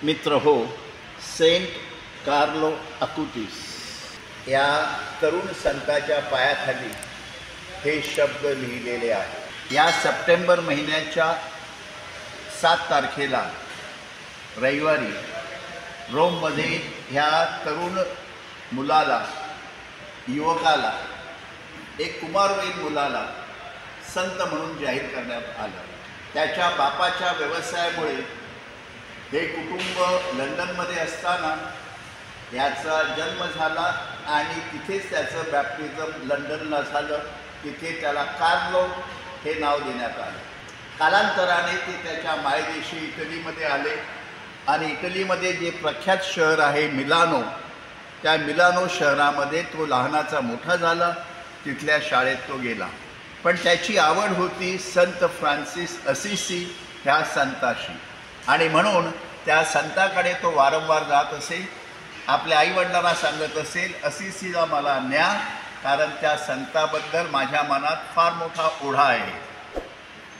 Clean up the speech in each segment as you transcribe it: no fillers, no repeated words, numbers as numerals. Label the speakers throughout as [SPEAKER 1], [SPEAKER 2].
[SPEAKER 1] मित्र हो, Saint Carlo अकुतीस या तरुण संताच्या पायाखाली हे शब्द लिहिलेले आहेत। या सप्टेंबर महिन्याच्या 7 तारखेला रविवारी रोममध्ये ह्या तरुण मुलाला, युवकाला, एक कुमारवयीन मुलाला संत म्हणून जाहीर करण्यात आलं। त्याच्या बापाच्या व्यवसायामुळे हे कुटुंब लंडनमध्ये असताना याचा जन्म झाला आणि तिथेच त्याचं बॅप्टिझम लंडनला झालं। तिथे त्याला कार्लो हे नाव देण्यात आलं। कालांतराने ते त्याच्या मायदेशी इटलीमध्ये आले आणि इटलीमध्ये जे प्रख्यात शहर आहे मिलानो, त्या मिलानो शहरामध्ये तो लहानाचा मोठा झाला। तिथल्या शाळेत तो गेला, पण त्याची आवड होती संत फ्रान्सिस असिसी ह्या संताशी आणि म्हणून त्या संताकडे तो वारंवार जात असे। आपल्या आईवडिलांना सांगत असेल, असिसीला मला न्या, कारण त्या संताबद्दल माझ्या मनात फार मोठा ओढा आहे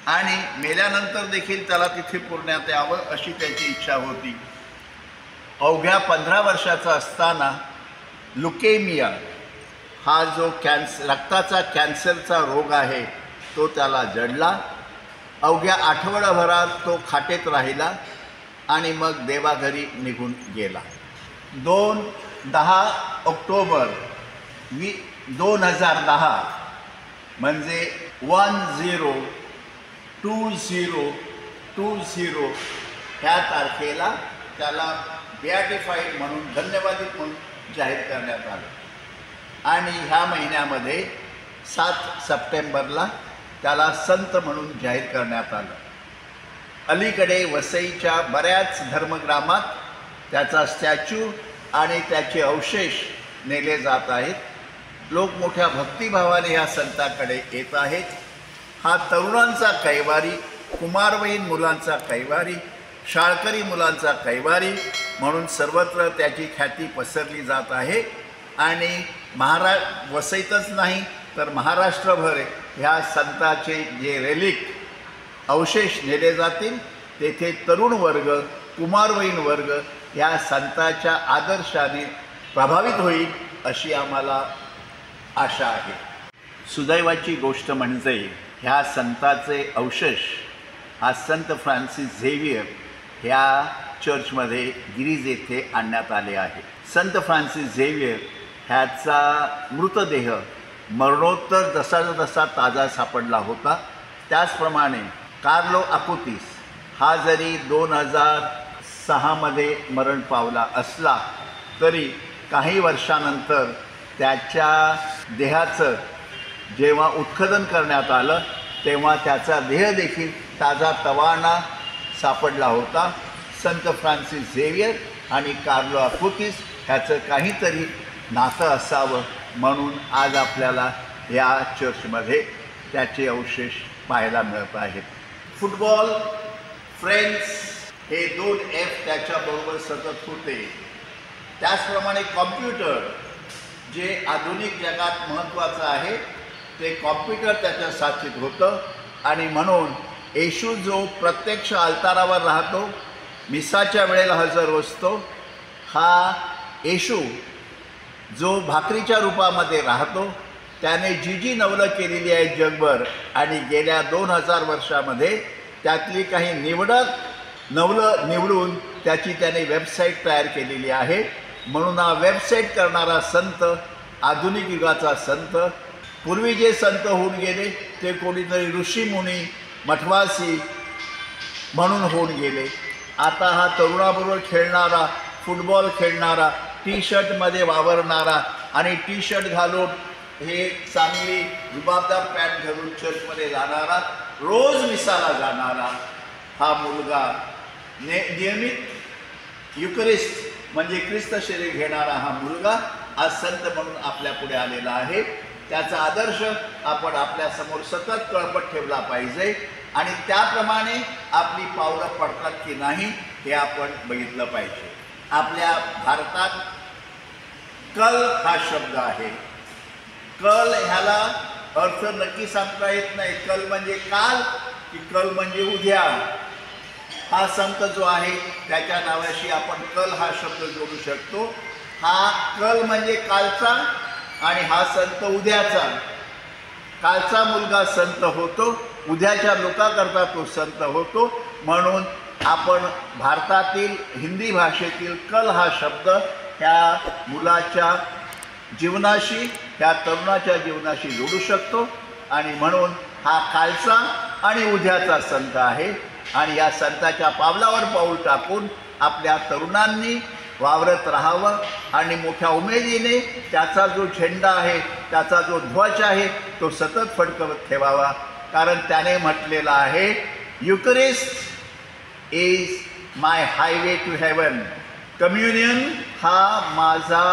[SPEAKER 1] आणि मेल्यानंतर देखील त्याला तिथे पुरण्यात यावं अशी त्याची इच्छा होती। अवघ्या 15 वर्षाचा असताना लुकेमिया हा जो रक्ताचा कॅन्सरचा रोग आहे तो त्याला जडला। अवघ्या आठवडाभरात तो खाटेत राहिला आणि मग देवाघरी निघून गेला। 10 ऑक्टोबर 2010 म्हणजे 10/20/20 ह्या तारखेला त्याला बियाटिफाईड म्हणून, धन्यवादित म्हणून जाहीर करण्यात आलं आणि ह्या महिन्यामध्ये 7 सप्टेंबरला त्याला संत म्हणून जाहीर करण्यात आलं। अलीकडे वसईच्या बऱ्याच धर्मग्रामात त्याचा स्टॅच्यू आणि त्याचे अवशेष नेले जात आहेत। लोक मोठ्या भक्तिभावाने ह्या संताकडे येत आहेत। हा तरुणांचा कैवारी, कुमारवयीन मुलांचा कैवारी, शाळकरी मुलांचा कैवारी म्हणून सर्वत्र त्याची ख्याती पसरली जात आहे आणि वसईतच नाही तर महाराष्ट्रभर ह्या संताचे जे रेलिक अवशेष नेले जातील तेथे तरुण वर्ग, कुमारवयीन वर्ग ह्या संताच्या आदर्शाने प्रभावित होईल अशी आम्हाला आशा आहे। सुदैवाची गोष्ट म्हणजे ह्या संताचे अवशेष हा संत फ्रान्सिस झेवियर ह्या चर्चमध्ये गिरीज येथे आणण्यात आले आहे। संत फ्रान्सिस झेवियर ह्याचा मृतदेह मरणोत्तर जसा ताजा सापडला होता, त्याचप्रमाणे कार्लो अकुतीस हा जरी 2006 मध्ये मरण पावला असला तरी काही वर्षानंतर त्याच्या देहाचं जेव्हा उत्खनन करण्यात आलं तेव्हा त्याचा देह देखील ताजा तवाना सापडला होता। संत फ्रान्सिस झेवियर आणि कार्लो अकुतीस ह्याचं काहीतरी नातं असावं म्हणून आज आपल्याला या चर्चमध्ये त्याचे अवशेष पाहायला मिळत आहेत। फुटबॉल, फ्रेंड्स हे 2 F त्याच्याबरोबर सतत होते। त्याचप्रमाणे कॉम्प्युटर जे आधुनिक जगात महत्त्वाचं आहे ते कॉम्प्युटर त्याच्या साथीत होतं आणि म्हणून येशू जो प्रत्यक्ष अल्तारावर राहतो, मिसाच्या वेळेला हजर असतो, हा येशू जो भाकरीच्या रूपामध्ये राहतो त्याने जी नवलं केलेली आहे जगभर आणि गेल्या 2000 वर्षामध्ये त्यातली काही नवलं निवडून त्याची त्याने वेबसाईट तयार केलेली आहे। म्हणून हा वेबसाईट करणारा संत आधुनिक युगाचा संत। पूर्वी जे संत होऊन गेले ते कोणीतरी ऋषीमुनी, मठवासी म्हणून होऊन गेले। आता हा तरुणाबरोबर खेळणारा, फुटबॉल खेळणारा, टी-शर्टमध्ये वावरणारा आणि टी-शर्ट घालून हे चांगली रुबाबदार पॅन्ट घालून चर्चमध्ये जाणारा, रोज मिसाला जाणारा हा मुलगा, नियमित युकरिस्ट म्हणजे ख्रिस्त शरीर घेणारा हा मुलगा आज संत म्हणून आपल्या पुढे आलेला आहे। त्याचा आदर्श आपण आपल्यासमोर सतत कळपट ठेवला पाहिजे आणि त्याप्रमाणे आपली पावलं पडतात की नाही हे आपण बघितलं पाहिजे। आपल्या भारतात कल हा शब्द आहे। कल ह्याला अर्थ नक्की सांगता येत नाही। कल म्हणजे काल की कल म्हणजे उद्या, हा संत जो आहे त्याच्या नावाशी आपण कल हा शब्द जोडू शकतो. हा कल म्हणजे कालचा आणि हा संत उद्याचा. कालचा मुलगा संत होतो, उद्याच्या लोकांकरता तो संत होतो. म्हणून आपण भारतातील हिंदी भाषेतील कल हा शब्द ह्या मुलाच्या जीवनाशी, ह्या तरुणाच्या जीवनाशी जोडू शकतो. आणि म्हणून हा कालचा आणि उद्याचा संत आहे. आणि या संताच्या पावलावर पाऊल टाकून आपल्या तरुणांनी वावरत राहावं आणि मोठ्या उमेदीने त्याचा जो झेंडा आहे, त्याचा जो ध्वज आहे तो सतत फडकवत ठेवावा. कारण त्याने म्हटलेलं आहे, Eucharist is my highway to heaven. Communion हा माझा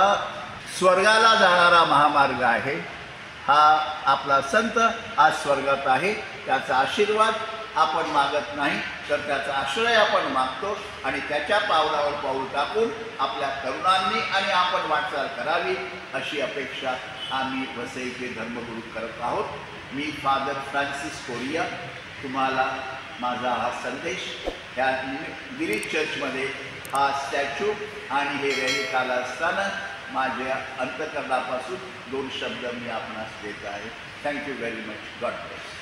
[SPEAKER 1] स्वर्गाला जाणारा महामार्ग आहे. हा आपला संत आज स्वर्गात आहे. त्याचा आशीर्वाद आपण मागत नाही, तर त्याचा आश्रय आपण मागतो. आणि त्याच्या पावलावर पाऊल टाकून आपल्या तरुणांनी आणि आपण वाटचाल करावी अशी अपेक्षा आम्ही वसईचे धर्मगुरू करत आहोत. मी फादर फ्रान्सिस कोरिया तुम्हाला माझा हा संदेश ह्या गिरीश चर्चमध्ये हा स्टॅच्यू आणि हे रॅली आला असताना माझ्या अंतःकरणापासून 2 शब्द मी आपणास देत आहे. Thank you very much. God bless.